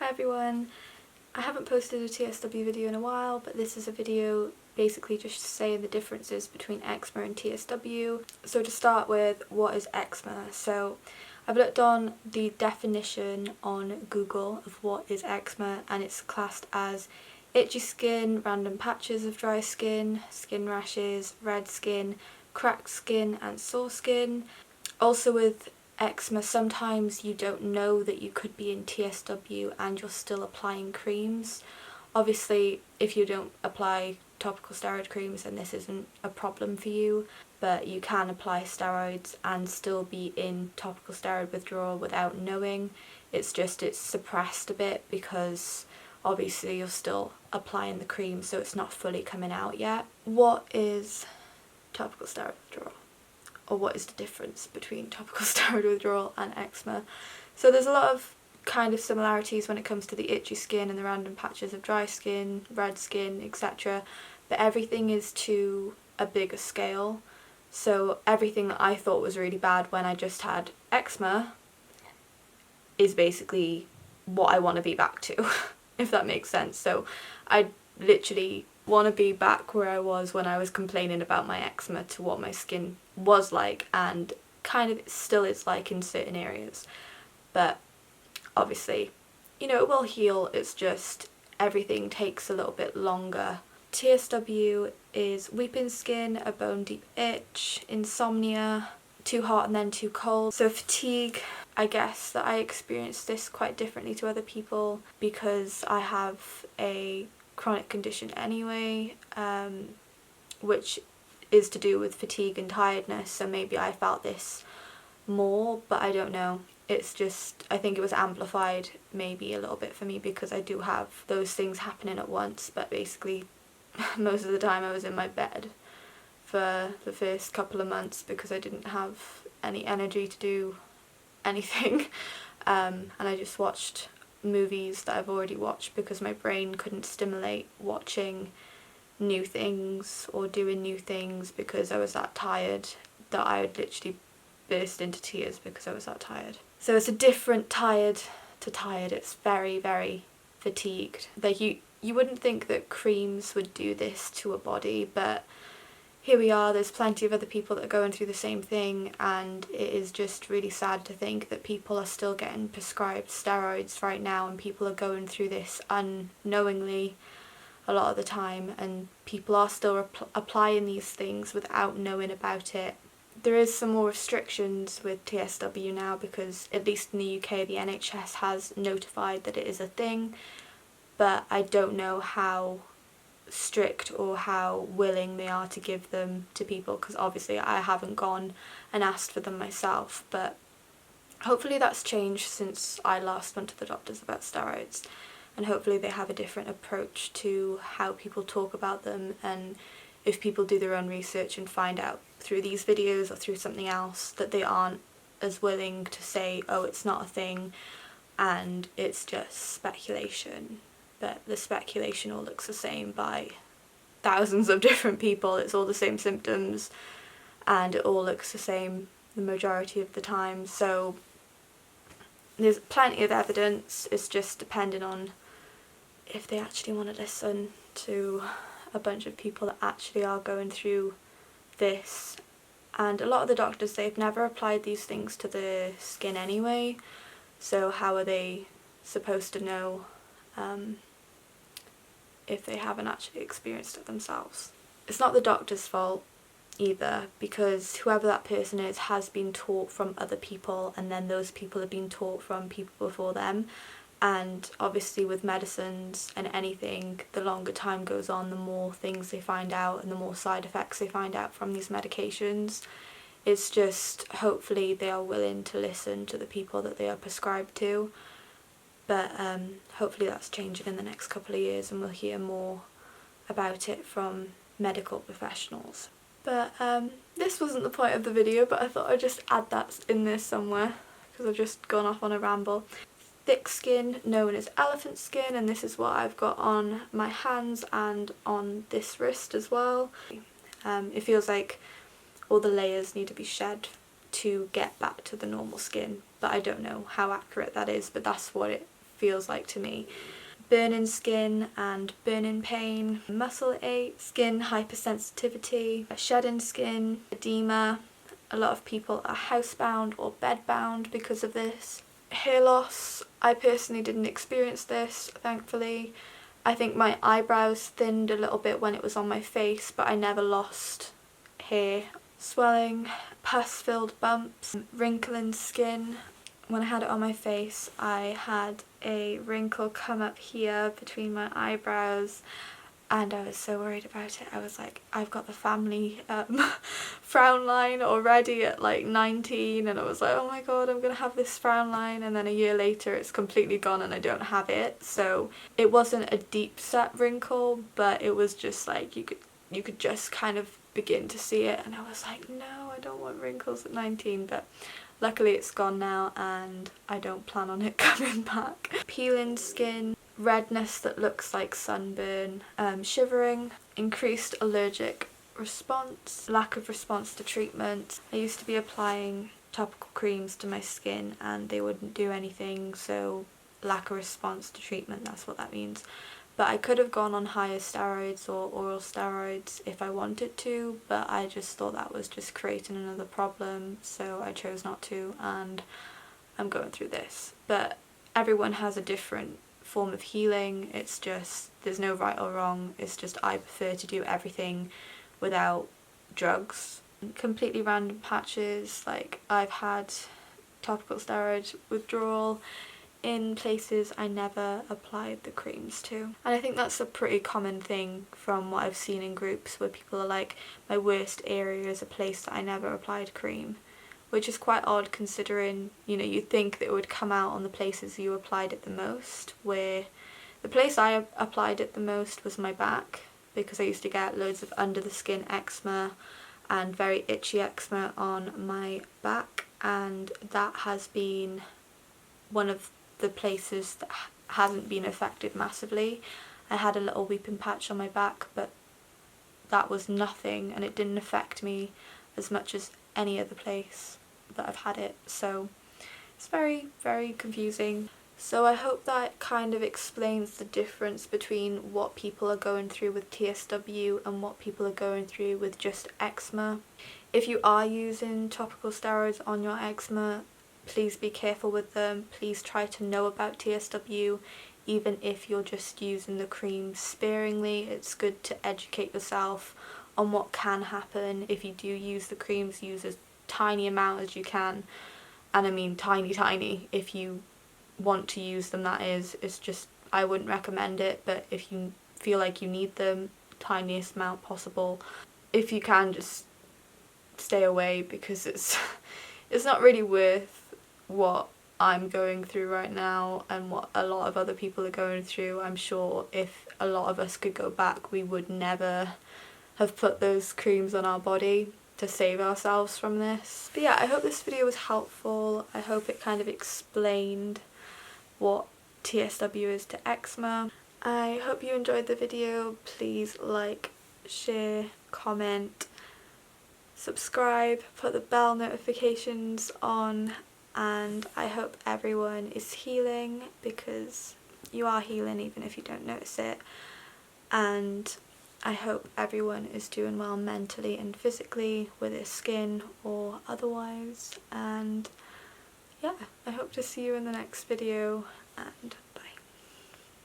Hi everyone, I haven't posted a TSW video in a while, but this is a video basically just saying the differences between eczema and TSW. So to start with, what is eczema? So I've looked on the definition on Google of what is eczema, and it's classed as itchy skin, random patches of dry skin, skin rashes, red skin, cracked skin and sore skin. Also with eczema, sometimes you don't know that you could be in TSW and you're still applying creams. Obviously, if you don't apply topical steroid creams, then this isn't a problem for you, but you can apply steroids and still be in topical steroid withdrawal without knowing. It's just it's suppressed a bit because obviously you're still applying the cream, so it's not fully coming out yet. What is topical steroid withdrawal? Or what is the difference between topical steroid withdrawal and eczema? So there's a lot of kind of similarities when it comes to the itchy skin and the random patches of dry skin, red skin, etc. But everything is to a bigger scale. So everything that I thought was really bad when I just had eczema is basically what I want to be back to, if that makes sense. So I literally want to be back where I was when I was complaining about my eczema to what my skin was like, and kind of still is like in certain areas. But obviously, you know, it will heal, it's just everything takes a little bit longer. TSW is weeping skin, a bone deep itch, insomnia, too hot and then too cold. So fatigue, I guess that I experience this quite differently to other people because I have a chronic condition anyway, which is to do with fatigue and tiredness, so maybe I felt this more, but I don't know. It's just, I think it was amplified maybe a little bit for me because I do have those things happening at once, but basically most of the time I was in my bed for the first couple of months because I didn't have any energy to do anything, and I just watched movies that I've already watched because my brain couldn't stimulate watching new things or doing new things because I was that tired that I would literally burst into tears because I was that tired. So it's a different tired to tired. It's very, very fatigued. Like you wouldn't think that creams would do this to a body, but here we are, there's plenty of other people that are going through the same thing, and it is just really sad to think that people are still getting prescribed steroids right now and people are going through this unknowingly a lot of the time, and people are still applying these things without knowing about it. There is some more restrictions with TSW now because, at least in the UK, the NHS has notified that it is a thing, but I don't know how strict or how willing they are to give them to people because obviously I haven't gone and asked for them myself, but hopefully that's changed since I last went to the doctors about steroids, and hopefully they have a different approach to how people talk about them, and if people do their own research and find out through these videos or through something else that they aren't as willing to say, oh, it's not a thing and it's just speculation. But the speculation all looks the same by thousands of different people. It's all the same symptoms and it all looks the same the majority of the time. So there's plenty of evidence. It's just depending on if they actually want to listen to a bunch of people that actually are going through this. And a lot of the doctors, they've never applied these things to the skin anyway, so how are they supposed to know if they haven't actually experienced it themselves? It's not the doctor's fault either, because whoever that person is has been taught from other people, and then those people have been taught from people before them, and obviously with medicines and anything, the longer time goes on, the more things they find out and the more side effects they find out from these medications. It's just, hopefully they are willing to listen to the people that they are prescribed to. But hopefully that's changing in the next couple of years and we'll hear more about it from medical professionals. But this wasn't the point of the video, but I thought I'd just add that in there somewhere because I've just gone off on a ramble. Thick skin, known as elephant skin, and this is what I've got on my hands and on this wrist as well. It feels like all the layers need to be shed to get back to the normal skin, but I don't know how accurate that is, but that's what it feels like to me. Burning skin and burning pain, muscle ache, skin hypersensitivity, shedding skin, edema. A lot of people are housebound or bedbound because of this. Hair loss, I personally didn't experience this, thankfully. I think my eyebrows thinned a little bit when it was on my face, but I never lost hair. Swelling, pus-filled bumps, wrinkling skin. When I had it on my face, I had a wrinkle come up here between my eyebrows, and I was so worried about it. I was like, I've got the family frown line already at like 19, and I was like, oh my god, I'm gonna have this frown line, and then a year later it's completely gone and I don't have it. So it wasn't a deep set wrinkle, but it was just like you could just kind of begin to see it, and I was like, no, I don't want wrinkles at 19, but luckily it's gone now and I don't plan on it coming back. Peeling skin, redness that looks like sunburn, shivering, increased allergic response, lack of response to treatment. I used to be applying topical creams to my skin and they wouldn't do anything, so lack of response to treatment, that's what that means. But I could have gone on higher steroids or oral steroids if I wanted to, but I just thought that was just creating another problem, so I chose not to, and I'm going through this. But everyone has a different form of healing. It's just, there's no right or wrong, it's just I prefer to do everything without drugs. Completely random patches, like I've had topical steroid withdrawal in places I never applied the creams to. And I think that's a pretty common thing from what I've seen in groups, where people are like, my worst area is a place that I never applied cream, which is quite odd considering, you know, you'd think that it would come out on the places you applied it the most, where the place I applied it the most was my back, because I used to get loads of under the skin eczema and very itchy eczema on my back, and that has been one of the places that hasn't been affected massively. I had a little weeping patch on my back, but that was nothing and it didn't affect me as much as any other place that I've had it, so it's very, very confusing. So I hope that kind of explains the difference between what people are going through with TSW and what people are going through with just eczema. If you are using topical steroids on your eczema, please be careful with them. Please try to know about TSW, even if you're just using the cream sparingly. It's good to educate yourself on what can happen if you do use the creams. Use as tiny amount as you can, and I mean tiny if you want to use them, that is. It's just, I wouldn't recommend it, but if you feel like you need them, tiniest amount possible. If you can, just stay away, because it's not really worth what I'm going through right now and what a lot of other people are going through. I'm sure if a lot of us could go back, we would never have put those creams on our body to save ourselves from this. But yeah, I hope this video was helpful. I hope it kind of explained what TSW is to eczema. I hope you enjoyed the video. Please like, share, comment, subscribe, put the bell notifications on, and I hope everyone is healing, because you are healing even if you don't notice it. And I hope everyone is doing well mentally and physically, with their skin or otherwise. And yeah, I hope to see you in the next video, and